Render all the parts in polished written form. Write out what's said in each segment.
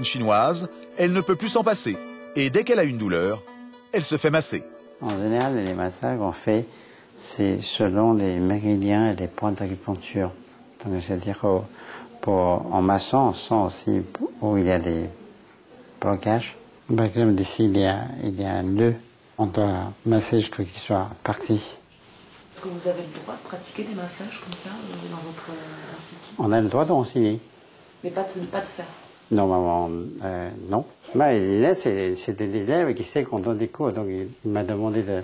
Chinoise, elle ne peut plus s'en passer. Et dès qu'elle a une douleur, elle se fait masser. En général, les massages qu'on fait, c'est selon les méridiens et les points d'acupuncture. Donc, c'est-à-dire en massant, on sent aussi où il y a des blocages. Par exemple, ici, il y a un nœud. On doit masser jusqu'à qu'il soit parti. Est-ce que vous avez le droit de pratiquer des massages comme ça dans votre institut? On a le droit d'enseigner. Mais pas de faire? Normalement, non. Mais c'est des élèves qui savent qu'on donne des cours. Donc, il m'a demandé de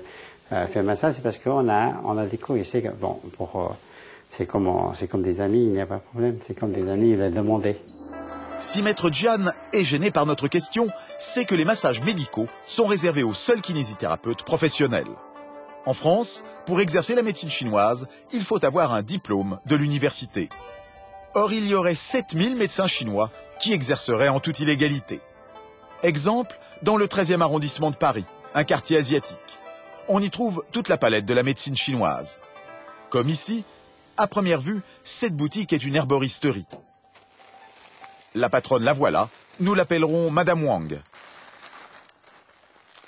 faire massage. C'est parce qu'on a des cours. Il sait que, bon, c'est comme des amis, il n'y a pas de problème. C'est comme des amis, il a demandé. Si Maître Gian est gêné par notre question, c'est que les massages médicaux sont réservés aux seuls kinésithérapeutes professionnels. En France, pour exercer la médecine chinoise, il faut avoir un diplôme de l'université. Or, il y aurait 7000 médecins chinois qui exerceraient en toute illégalité. Exemple, dans le 13e arrondissement de Paris, un quartier asiatique. On y trouve toute la palette de la médecine chinoise. Comme ici, à première vue, cette boutique est une herboristerie. La patronne la voilà, nous l'appellerons Madame Wang.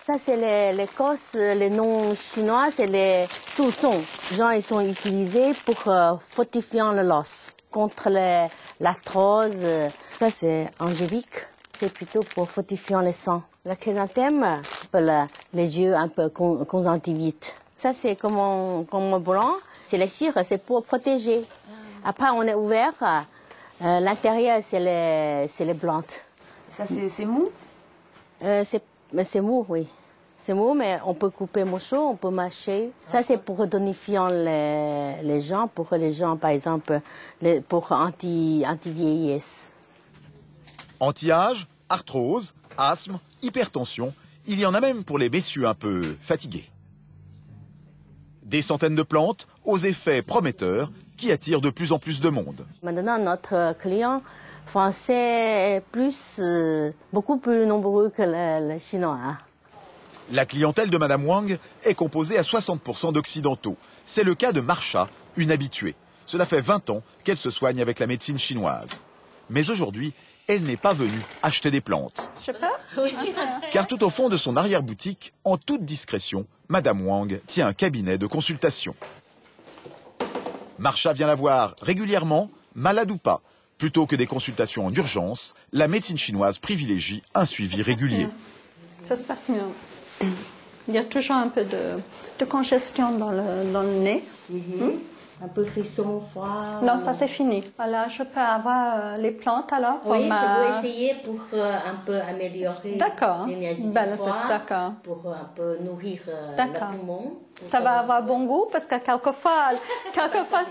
Ça, c'est les causes, les noms chinois, c'est les Zhuzong. Genre, ils sont utilisés pour fortifier l'os contre l'arthrose. Ça, c'est angélique. C'est plutôt pour fortifier le sang. La chrysanthème, les yeux un peu conjonctivite. Ça, c'est comme blanc. C'est les cire, c'est pour protéger. Après, on est ouvert. L'intérieur, c'est les plantes. Ça, c'est mou? C'est mou, oui. C'est mou, mais on peut couper morceau, on peut mâcher. Ça, c'est pour tonifier les gens, pour les gens, par exemple, pour anti-vieillesse. Anti-âge, arthrose, asthme, hypertension, il y en a même pour les messieurs un peu fatigués. Des centaines de plantes aux effets prometteurs qui attirent de plus en plus de monde. Maintenant, notre client français est beaucoup plus nombreux que les Chinois. Hein. La clientèle de Madame Wang est composée à 60% d'occidentaux. C'est le cas de Marcha, une habituée. Cela fait 20 ans qu'elle se soigne avec la médecine chinoise. Mais aujourd'hui, elle n'est pas venue acheter des plantes. Je peux? Oui. Car tout au fond de son arrière-boutique, en toute discrétion, Madame Wang tient un cabinet de consultation. Marcha vient la voir régulièrement, malade ou pas. Plutôt que des consultations en urgence, la médecine chinoise privilégie un suivi régulier. Ça se passe mieux. Il y a toujours un peu de congestion dans le nez. Un peu frisson, froid. Non, ça c'est fini. Voilà, je peux avoir les plantes alors. Oui, je veux essayer pour un peu améliorer l'énergie du foie, d'accord. pour un peu nourrir le poumon. Ça va avoir bon goût parce que quelquefois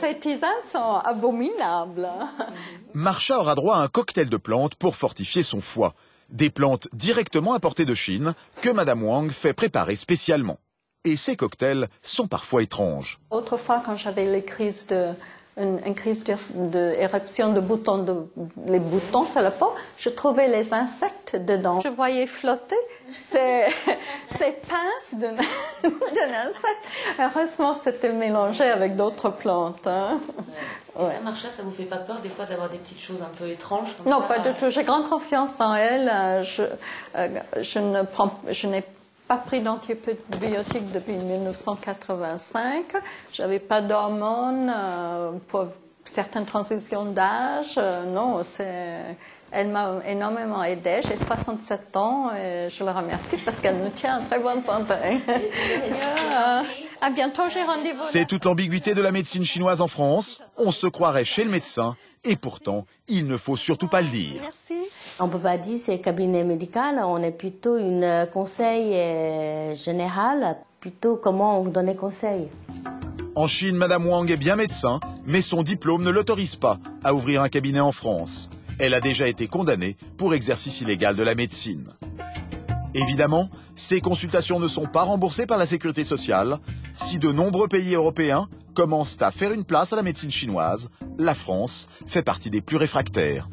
ces tisanes sont abominables. Marcha aura droit à un cocktail de plantes pour fortifier son foie. Des plantes directement importées de Chine que Madame Wang fait préparer spécialement. Et ces cocktails sont parfois étranges. Autrefois, quand j'avais une crise d'éruption de boutons, les boutons sur la peau, je trouvais les insectes dedans. Je voyais flotter ces pinces d'un insecte. Heureusement, c'était mélangé avec d'autres plantes. Hein. Et ça, Marcha, ça vous fait pas peur des fois d'avoir des petites choses un peu étranges comme non, ça? Pas du tout. J'ai grande confiance en elle. Je n'ai pas pris d'antibiotiques depuis 1985. J'avais pas d'hormones pour certaines transitions d'âge. Non, elle m'a énormément aidée. J'ai 67 ans et je la remercie parce qu'elle me tient en très bonne santé. À bientôt, j'ai rendez-vous. C'est toute l'ambiguïté de la médecine chinoise en France. On se croirait chez le médecin et pourtant, il ne faut surtout pas le dire. Merci. On ne peut pas dire que c'est cabinet médical, on est plutôt une conseil général, plutôt comment on donne des conseils. En Chine, Madame Wang est bien médecin, mais son diplôme ne l'autorise pas à ouvrir un cabinet en France. Elle a déjà été condamnée pour exercice illégal de la médecine. Évidemment, ces consultations ne sont pas remboursées par la sécurité sociale. Si de nombreux pays européens commencent à faire une place à la médecine chinoise, la France fait partie des plus réfractaires.